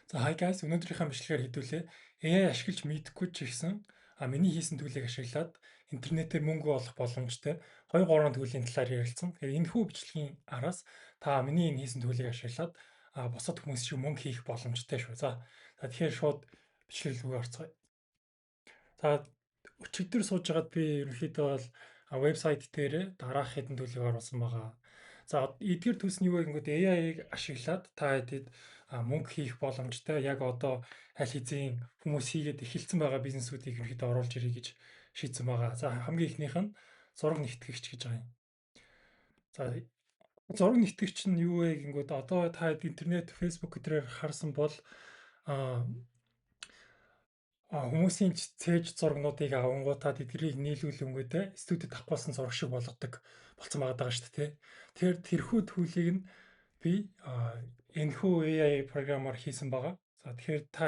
За hi guys, өнөөдрийнхөө бичлэгээр хэдүүлээ. AI ашиглаж мэдхгүй ч гэсэн миний хийсэн төлөвийг ашиглаад интернетээр мөнгө олох боломжтой 2 3 төлөвийн талаар ярилцсан. Тэгэхээр энэхүү бичлэгийн араас та миний энэ хийсэн төлөвийг ашиглаад бусад хүмүүс шиг мөнгө хийх боломжтой шүү. За тэгэхээр шууд бичлэг рүү орцгоё. За өчигдөр сууж байгаад би ерөнхийдөө бол вебсайт дээр дараах хэдэн төлөвийг оруулсан байгаа. За эдгээр төс нь юу вэ гэвэл AI-ыг ашиглаад та хэдийд мөнгө хийх боломжтой. Яг одоо аль хэзээ хүмүүс хийгээд эхэлсэн байгаа бизнесүүдийг ерөнхийдөө оруулж ирэй гэж шийдсэн байгаа. За хамгийн ихнийх нь зураг нэтгэгч гэж байгаа юм. За зураг нэтгэгч нь юу вэ гэнгүүт одоо та интернет, фейсбુક гэдрээр харсан бол а хүмүүсийн цээж зургнуудыг авангуудаа тэднийг нийлүүлэнгүүтээ студид авах болсон зураг шиг болгодог болсон байгаа шүү дээ. Тэгэхээр тэрхүү төлөвийг нь би энэхүү AI програмаар хийсэн байгаа. За тэгэхээр та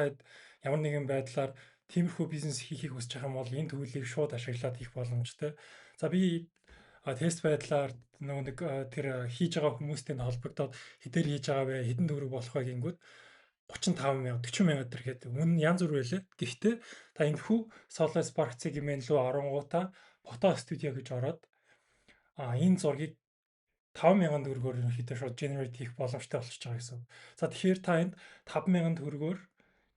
ямар нэгэн байдлаар тиймэрхүү бизнес хийхийг хүсэж байгаа юм бол энэ төлөвийг шууд ашиглаад хийх боломжтой. За би тест байдлаар нөгөө нэг тэр хийж байгаа хүмүүстэй нь холбогдоод хэдээр хийж байгаа вэ, хэдэн төгрөг болох вэ гингүүд 35,000 40,000 төгрөг гэдэг үнэн янз бүр байлээ. Гэхдээ та энэхүү Solo Spark-ыг гэмээн лөө оронгуудаа фото студио гэж ороод энэ зургийг 5,000 төгрөгөөр ерөнхийдөө шууд generate хийх боломжтой болчихж байгаа гэсэн. За тэгэхээр та энд 5,000 төгрөгөөр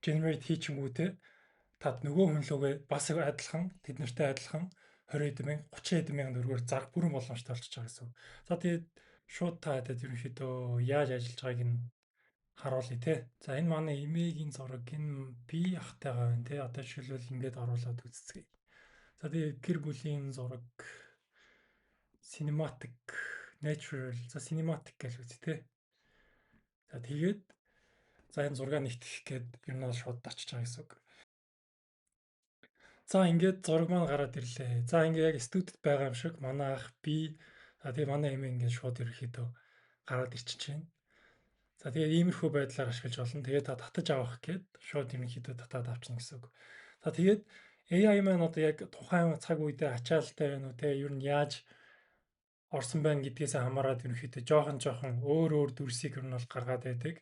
generate хийчихэнгүүтээ та нөгөө хүн лүгээ бас адилхан тэд нартай адилхан 20,000 30,000 төгрөгөөр зарах бүрэн боломжтой болчихж байгаа гэсэн. За тэгээд шууд та ерөнхийдөө яаж ажиллаж байгааг нь харуулъя те. За энэ манай эмээгийн зураг энэ би ахтайгаа байна те. Одоо жишээлбэл ингэж оруулаад үзцгээе. За тэгээд гэр бүлийн зураг cinematic natural за cinematic гэж үз те. За тэгээд за энэ зураг нэгтгэх гээд ер нь бол шууд очиж байгаа гэсэн үг. За ингээд зураг маань гараад ирлээ. За ингээд яг студид байгаа юм шиг манай ах би тэгээ манай эмээ ингээд шууд ерөөхдөө гараад ирчихэж байна. За тэгээд иймэрхүү байдлаар ашиглаж болно. Тэгээд та татаж авах гээд шууд ерөнхийдөө татаад авчихна гэсэн үг. За тэгээд AI маань одоо яг тухайн цаг үедээ ачаалттай байна уу те ер нь яаж орсон байна гэдгээс хамаарат ерөнхийдөө жоохон өөр дүрсийг ер нь бол гаргаад байдаг.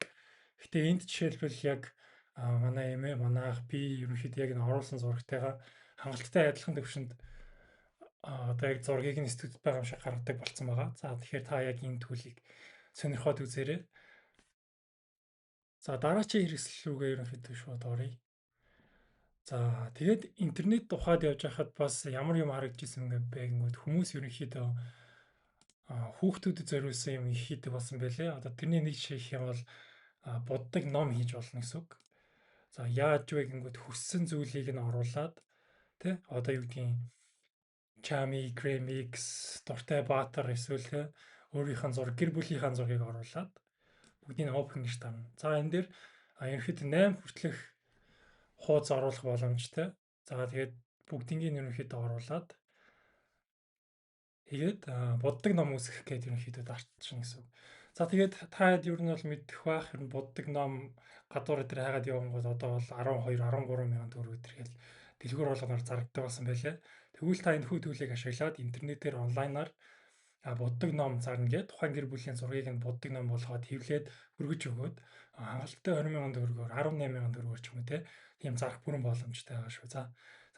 Гэтэ энд жишээлбэл яг манай эмээ, манай ах би ерөнхийдөө яг н оруулсан зурагтайгаа хангалттай адилхан төвшөнд одоо яг зургийг нь студид байгаа юм шиг гаргадаг болсон байгаа. За тэгэхээр та яг энэ төлийг сонирхоод үзээрэй. За дараачийн хэрэгсэл рүүгээ ерөнхийдөө шууд оръё. За тэгээд интернет тухайд явж байхад бас ямар юм харагдчихсан бэ гэнгүүт хүмүүс ерөнхийдөө хүүхдүүдэд зориулсан юм их хийдэг болсон байлээ. Одоо тэрний нэг жишээ гэх юм бол буддаг ном хийж болно гэсэн үг. За яаж вэ гэнгүүт хүссэн зүйлийг нь оруулаад тий одоо юу гэдгийг Chami, Gremix, дуртай Баатар эсвэл тий өөрийнхөө зураг гэр бүлийнхээ зургийг оруулаад бүгдийг нь open гэж тарна. За энэ дээр ерөнхийдөө 8 хүртэлх хуудас оруулах боломжтой. За тэгээд бүгднийг нь ерөнхийдөө оруулаад тэгээд буддаг ном үүсгэх гээд ерөнхийдөө дарчихна гэсэн. За тэгээд та хэд ер нь бол мэдэх бах ер нь буддаг ном гадуур дээр хайгаад явангууд одоо бол 12 13 мянган төгрөг өдргээл дэлгүүр болгоноор зарагддаг болсон байлээ. Тэгвэл та энэ хүү төлийг ашиглаад интернетээр онлайнаар буддаг ном зарна гэдэг тухайн гэр бүлийн зургийг нь буддаг ном болгоод хэвлээд өргөж өгөөд хангалттай 20,000 төгрөгөөр 18,000 төгрөгөөр ч юм уу тийм зарах бүрэн боломжтой байгаа шүү. За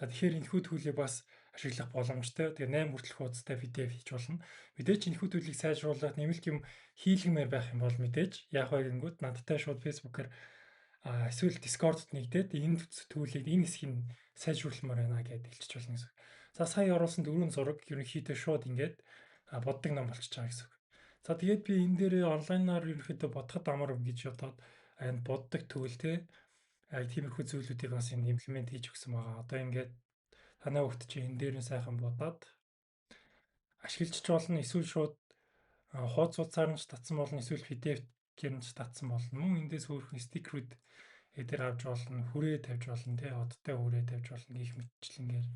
тэгэхээр энэ хүү төлийг бас ашиглах боломжтой. Тэгээ 8 хүртэлх хуудастай PDF хийж болно. Мэдээж энэ хүү төлийг сайжруулах нэмэлт юм хийлгэмээр байх юм бол мэдээж яг байгингууд надтай шууд Facebook-аар эсвэл Discord-д нэгдээд энэ төлийг энэ хэсгийг сайжруулмаар байна гэдээ хэлчих болно гэсэн. За сая оруулсан 4 зураг ерөнхийдөө шууд ингээд боддог ном болчихж байгаа гэсэн. За тэгээд би энэ дээрээ онлайнаар ерөнхийдөө бодоход амар гэж бодоод энэ боддог төвл те тиймэрхүү зүйлүүдийг бас имплемент хийж өгсөн байгаа. Одоо ингээд танай хөлт чи энэ дээр нь сайхан бодоод ашиглаж болно. Эсвэл шууд хуудасаар нь ч татсан болно. Эсвэл PDF-гээр нь ч татсан болно. Мөн эндээс өөрхөн стикерүүд эдгээр авч болно. Хүрээ тавьж болно. Тэ одтой хүрээ тавьж болно. Гэх мэтчлэнгээр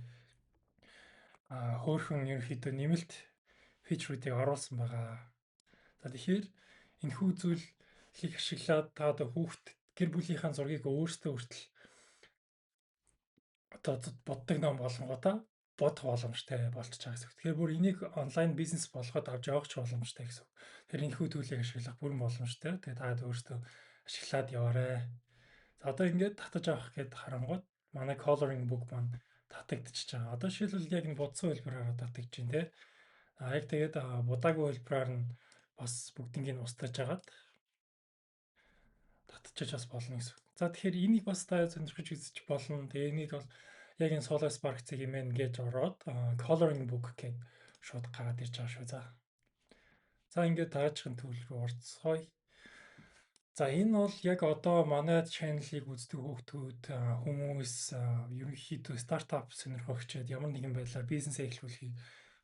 хөөхөн ерөнхийдөө нэмэлт фичрүүдийг оруулсан байгаа. За тэгэхээр энэ хүү зүйлийг ашиглаад та одоо хүүхд гэр бүлийнхаа зургийг өөртөө хүртэл одоо боддог ном болгонгоо бодох боломжтой болчихж байгаа гэсэн. Тэгэхээр бүр энийг онлайн бизнес болгоод авч явах ч боломжтой гэсэн. Тэгэхээр энэ хүү төлийг ашиглах бүрэн боломжтой. Тэгээ та өөртөө ашиглаад яваарай. За одоо ингээд татаж авах гээд харангуут манай coloring book маань татагдчихж байгаа. Одоо жишээлбэл яг энэ будсан хөлбөрөөр татагдж байна те. Яг тэгээд будаагүй хөлбөрөөр нь бас бүгднийг устгаж агаад татчихж бас болно гэсэн. За тэгэхээр энийг бас та сонирхож үзэж болно. Тэгээ энийг бол яг энэ Solar Spark-ийг имэн гэж ороод coloring book гэд шууд гараад ирж байгаа шүү. За ингээд дараачихын төвл рүү орцгоё. За энэ бол яг одоо манай channel-ыг үздэг хүүхдүүд хүмүүс ерөнхийдөө стартап сонирхогчдод ямар нэгэн байдлаар бизнесээ эхлүүлэхийг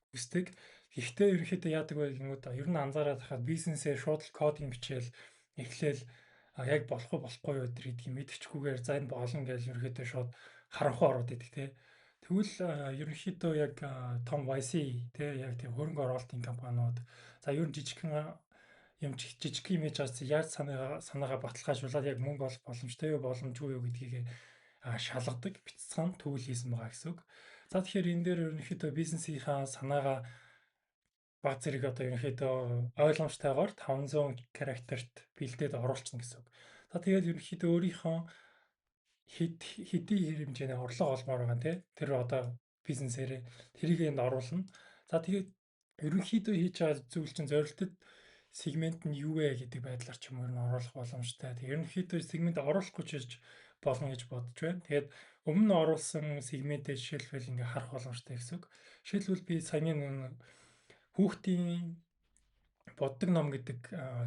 хүсдэг. Гэхдээ ерөнхийдөө яадаг вэ гэмүүд ер нь анзаараад хахад бизнесээ шууд кодинг бичээл эхлээл яг болох уу болохгүй юу гэдгийг мэдчихгүйгээр за энэ болно гэж ерөнхийдөө шууд харанхуй ороод идэг те. Тэгвэл ерөнхийдөө яг том YC те яг тийм хөрөнгө оруулалтын компаниуд за ер нь жижигхэн юм жижиг юм яаж яаж санаагаа баталгаажуулаад яг мөнгө олох боломжтой юу боломжгүй юу гэдгийг шалгадаг бяцхан түүл хийсэн байгаа гэсэн үг. За тэгэхээр энэ дээр ерөнхийдөө бизнесийнхаа санаагаа баг зэрэг одоо ерөнхийдөө ойлгомжтойгоор 500 character-т бэлдээд оруулчихна гэсэн үг. За тэгээд ерөнхийдөө өөрийнхөө хэдийн хэмжээний орлого олмоор байгаа нь тэр одоо бизнесээрээ тэрийг энд оруулна. За тэгээд ерөнхийдөө хийж байгаа зүйл чинь зорилттой сегмент нь юу вэ гэдэг байдлаар ч юм уу оруулах боломжтой. Тэг ерөнхийдөө сегмент оруулахгүй ч гэж болно гэж бодож байна. Тэгээд өмнө нь оруулсан сегментээ жишээлбэл ингээ харах боломжтой гэсэн үг. Жишээлбэл би саяны хүүхдийн боддог ном гэдэг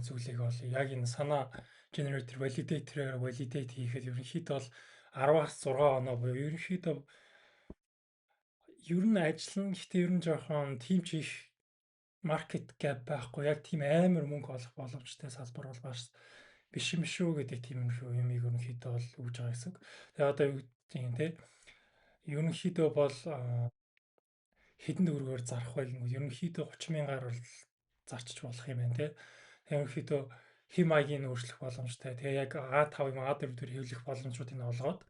зүйлийг бол яг энэ санаа generator validator-ээр validate хийхэд ерөнхийдөө бол 10-аас 6 оноо буюу ерөнхийдөө ер нь ажиллана гэхдээ ер нь жоохон team чих market gap байхгүй яг тийм амар мөнгө олох боломжтой салбар бол бас биш юм шүү гэдэг тийм юмыг ерөнхийдөө бол өгж байгаа гэсэн. Тэгээ одоо юу гэдэг юм те ерөнхийдөө бол хэдэн төгрөгөөр зарах вэ гэнэ ерөнхийдөө 30 мянгаар бол зарчиж болох юм байна те. Ерөнхийдөө хим маягийн өөрчлөх боломжтой. Тэгээ яг A5 юм A4 төр хэвлэх боломжуудыг олгоод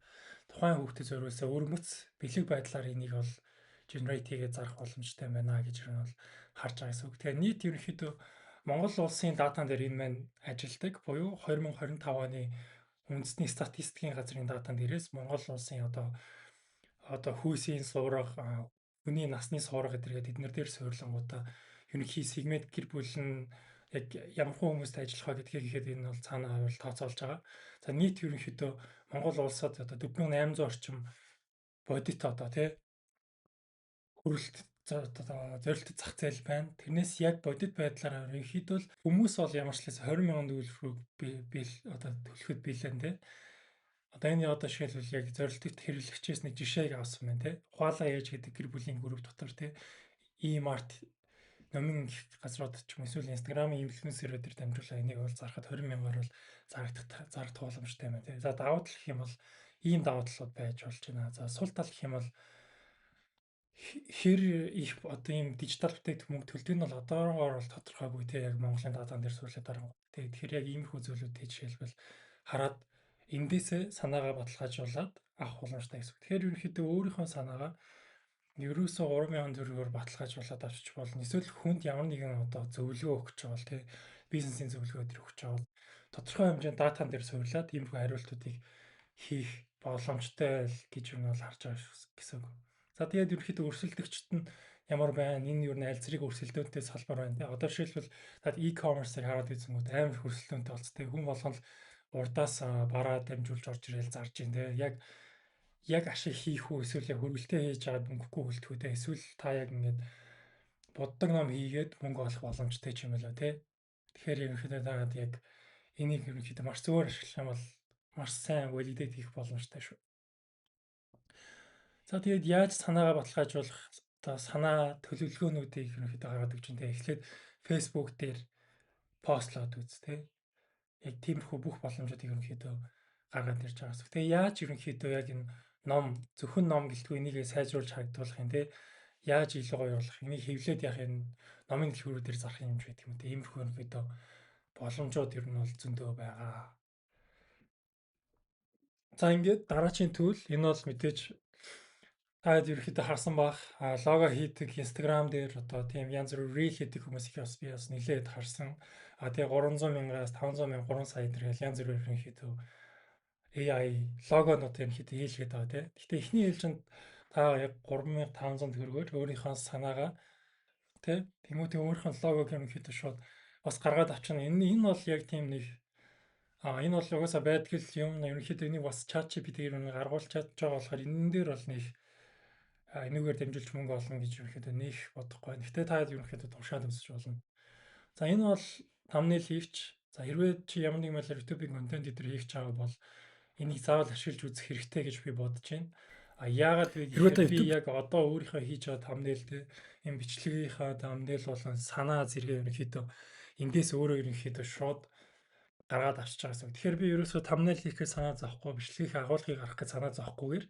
тухайн хүүхдэд зориулсан өрмөц бэлэг байдлаар энийг бол generate хийгээд зарах боломжтой байна гэж ер нь бол харж байгаа гэсэн үг. Тэгэхээр нийт ерөнхийдөө Монгол улсын датан дээр энэ маань ажилдаг. Буюу 2025 оны үндэсний статистикийн газрын датан дээрээс Монгол улсын одоо хүйсийн суурга, хүний насны суурга гэдэргээд эднэр дээр суйрлангуудаа ерөнхий сегмент гэр бүл нь яг ямар хүмүүстэй ажиллах вэ гэдгийг ихэд энэ бол цаана хавьл тооцоолж байгаа. За нийт ерөнхийдөө Монгол улсад одоо 4800 орчим бодит одоо тий хөрөлт зорилттой зах зээл байна. Тэрнээс яг бодит байдлаар ерөнхийдөө хүмүүс бол ямар ч лээс 20 мянган төгрөг одоо төлөхөд бэлэн тий. Одоо энэ одоо жишээлбэл яг зорилттой хэрэглэгчээс нэг жишээг авсан байна тий. Ухаалаа ээж гэдэг гэр бүлийн групп дотор тий. E-mart номын газрууд ч юм эсвэл Instagram-ын инфлюенсерүүд төр дамжуулаад энийг бол зарахад 20 мянгаар бол зарагдах боломжтой байна тий. За давуу тал гэх юм бол ийм давуу талууд байж болж байна. За сул тал гэх юм бол хэр их одоо ийм дижитал бүтээгдэхүүн төлдөг нь бол одоогоор бол тодорхойгүй тий яг Монголын даатган дээр суулгаад байгаа. Тэгэхээр яг иймэрхүү зүйлүүдийг жишээлбэл хараад эндээсээ санаагаа баталгаажуулаад авах боломжтой гэсэн. Тэгэхээр ерөнхийдөө өөрийнхөө санаагаа ерөөсөө 3,000 төгрөгөөр баталгаажуулаад авчиж болно. Эсвэл хүнд ямар нэгэн одоо зөвлөгөө өгч байгаа бол тий бизнесийн зөвлөгөө төр өгч байгаа бол тодорхой хэмжээний датан дээр суурлаад иймэрхүү хариултуудыг хийх боломжтой гэж юу нь бол харж байгаа гэсэн. За тэгээд ерөнхийдөө өрсөлдөгчд нь ямар байна? Энэ юу н аль зэрэг өрсөлдөөнтэй салбар байна. Тэгээ одоо жишээлбэл тад e-commerce-ыг хараад үзэнгүүт амар өрсөлдөөнтэй болцтой. Хүн болгон л урдаас бараа дамжуулж орж ирэл зарж ин тэ. Яг ашиг хийх үү эсвэл яг хөрвөлтөө хийж аваад мөнгөгүй үлдэх үү тэ. Эсвэл та яг ингээд буддаг ном хийгээд мөнгө олох боломжтой ч юм болоо тэ. Тэгэхээр ерөнхийдөө таад яг энийг ерөнхийдөө маш зөвөр ашиглах юм бол маш сайн validate хийх боломжтой шүү. За тэгээд яаж санаагаа баталгаажуулах одоо санаа төлөвлөгөөнүүдийг ерөнхийдөө гаргаад өгч энэ эхлээд Facebook дээр постлоод үз тэ. Яг тиймэрхүү бүх боломжуудыг ерөнхийдөө гаргаад ирж байгаа гэсэн. Тэгээ яаж ерөнхийдөө яг энэ ном зөвхөн ном гэлтгүй энийг сайжруулж харагдуулах юм те. Яаж илүү гоё болох энийг хэвлээд яах энэ номын дэлгүүрүүдээр зарах юм шиг гэдэг юм те. Иймэрхүү ерөнхийдөө боломжууд ер нь бол зөндөө байгаа. За ингээд дараачийн төлөв энэ бол мэдээж таад ерөөхдөө харсан бах лого хийдэг Instagram дээр одоо тийм янз бүр reel хийдэг хүмүүс их би бас нэлээд харсан. Тэгээ 300 мянгаас 500 мянга 3 сая зэрэг янз бүр ерөнхийдөө AI логонууд ерөнхийдөө хийлгээд байгаа тий. Гэхдээ эхний ээлжинд та яг 3500 төгрөгөөр өөрийнхөө санаагаа тий Тэмүүтийн өөрийнхөө логог ерөнхийдөө шууд бас гаргаад авчихна. Энэ бол яг тийм нэг энэ бол угаасаа байдаг л юм. Ерөнхийдөө энийг бас ChatGPT-ээр гаргуулж чадж байгаа болохоор энэ дээр бол нэг энүүгээр дамжуулж мөнгө олно гэж ерөнхийдөө нэг бодохгүй байна. Гэхдээ та ерөнхийдөө туршаад үзэж болно. За энэ бол thumbnail хийвч за хэрвээ чи ямар нэгэн байдлаар YouTube-ийн контент дээр хийх чагаа бол энийг заавал ашиглаж үзэх хэрэгтэй гэж би бодож байна. Яагаад вэ гэхээр би яг одоо өөрийнхөө хийж байгаа thumbnail дээр энэ бичлэгийнхаа thumbnail болон санаа зэрэг ерөнхийдөө эндээс өөрөө ерөнхийдөө шууд гаргаад авчиж байгаа гэсэн. Тэгэхээр би ерөөсөө thumbnail хийхээ санаа зовхгүй, бичлэгийн агуулгыг гаргах гэж санаа зовхгүйгээр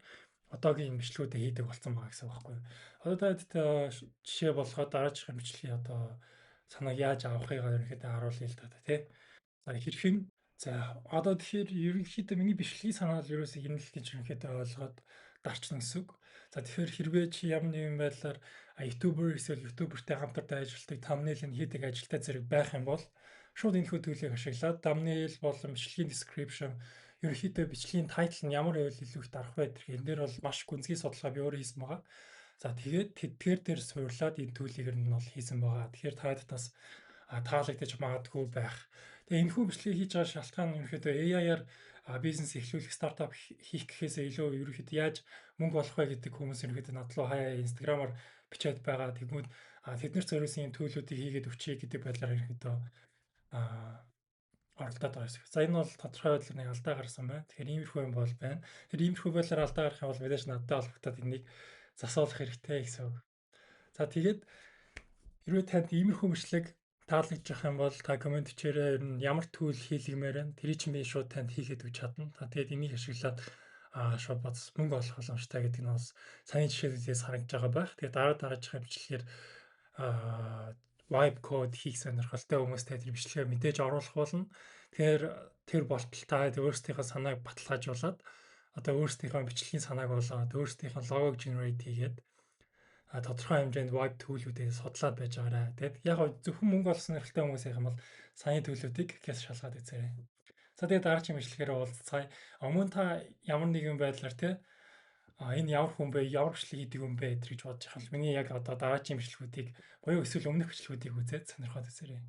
одоогийн бичлэгүүдээ хийдэг болсон байгаа гэсэн байхгүй юу. Одоо та жишээ болгоод дараачихын бичлэгийг одоо санааг яаж авахыг ерөнхийдөө харуулъя л та тий. За хэрхэн за одоо тэгэхээр ерөнхийдөө миний бичлэгийн санаа бол ерөөсөө энэ л гэж ерөнхийдөө ойлгоод дарчна гэсэн үг. За тэгэхээр хэрвээ чи ямар нэгэн байдлаар ютубер эсвэл ютубертэй хамтартай ажилладаг thumbnail-ыг хийдэг ажилтай зэрэг байх юм бол шууд энэхүү төлөвийг ашиглаад thumbnail болон бичлэгийн description ерөнхийдөө бичлэгийн title нь ямар байвал илүү их дарах вэ гэх энэ дээр бол маш гүнзгий судалгаа би өөрөө хийсэн байгаа. За тэгээд тэдгээр дээр суурлаад энэ төлөвийг нь бол хийсэн байгаа. Тэгэхээр та хэд бас таалагдаж магадгүй байх. Тэгээ энэхүү бичлэгийг хийж байгаа шалтгаан нь ерөнхийдөө AI-аар бизнес эхлүүлэх стартап хийх гэхээсээ илүү ерөнхийдөө яаж мөнгө олох вэ гэдэг хүмүүс ерөнхийдөө над руу хаяа инстаграмаар бичээд байгаа. Тэгмүүд тэднэр зориулсан юм төлөвлөлтийг хийгээд өчье гэдэг байдлаар ерөнхийдөө оролдоод байгаа гэсэн. За энэ бол тодорхой байдлаар нэг алдаа гарсан байна. Тэгэхээр иймэрхүү юм бол байна. Тэр иймэрхүү байдлаар алдаа гарах юм бол мэдээж надад олгохтод энийг засуулах хэрэгтэй гэсэн үг. За тэгээд хэрвээ танд иймэрхүү бичлэг таалагдчих юм бол та комент бичээрэй. Ер нь ямар түүл хийлгэмээр байна. Тэрийг чинь би шууд танд хийгээд өгч чадна. Та тэгээд энийг ашиглаад шууд бац мөнгө олох боломжтой гэдэг нь бас сайн жишээлээс харагдж байгаа байх. Тэгээд дараачихын бичлэгээр vibe code хийх сонирхолтой хүмүүстэй тэр бичлэгээ мэдээж оруулах болно. Тэгэхээр тэр болтол та өөрсдийнхөө санааг баталгаажуулаад одоо өөрсдийнхөө бичлэгийн санааг болоод өөрсдийнхөө логог generate хийгээд тодорхой хэмжээнд vibe төлөвлүүдээ судлаад байж байгаарай. Тэгэд яг зөвхөн мөнгө олсон нэрхэлтэй хүмүүс юм бол саяны төлөвлүүдийг гэс шалгаад үзээрэй. За тэгээд дараагийн бичлэгээр уулзцай. Өмнө та ямар нэгэн байдлаар энэ ямар хүн бэ, ямар бичлэг хийдэг хүн бэ гэж бодож байгаа юм. Миний яг одоо дараагийн бичлэгүүдийг буюу эсвэл өмнөх бичлэгүүдийг үзээд сонирхоод үзээрэй.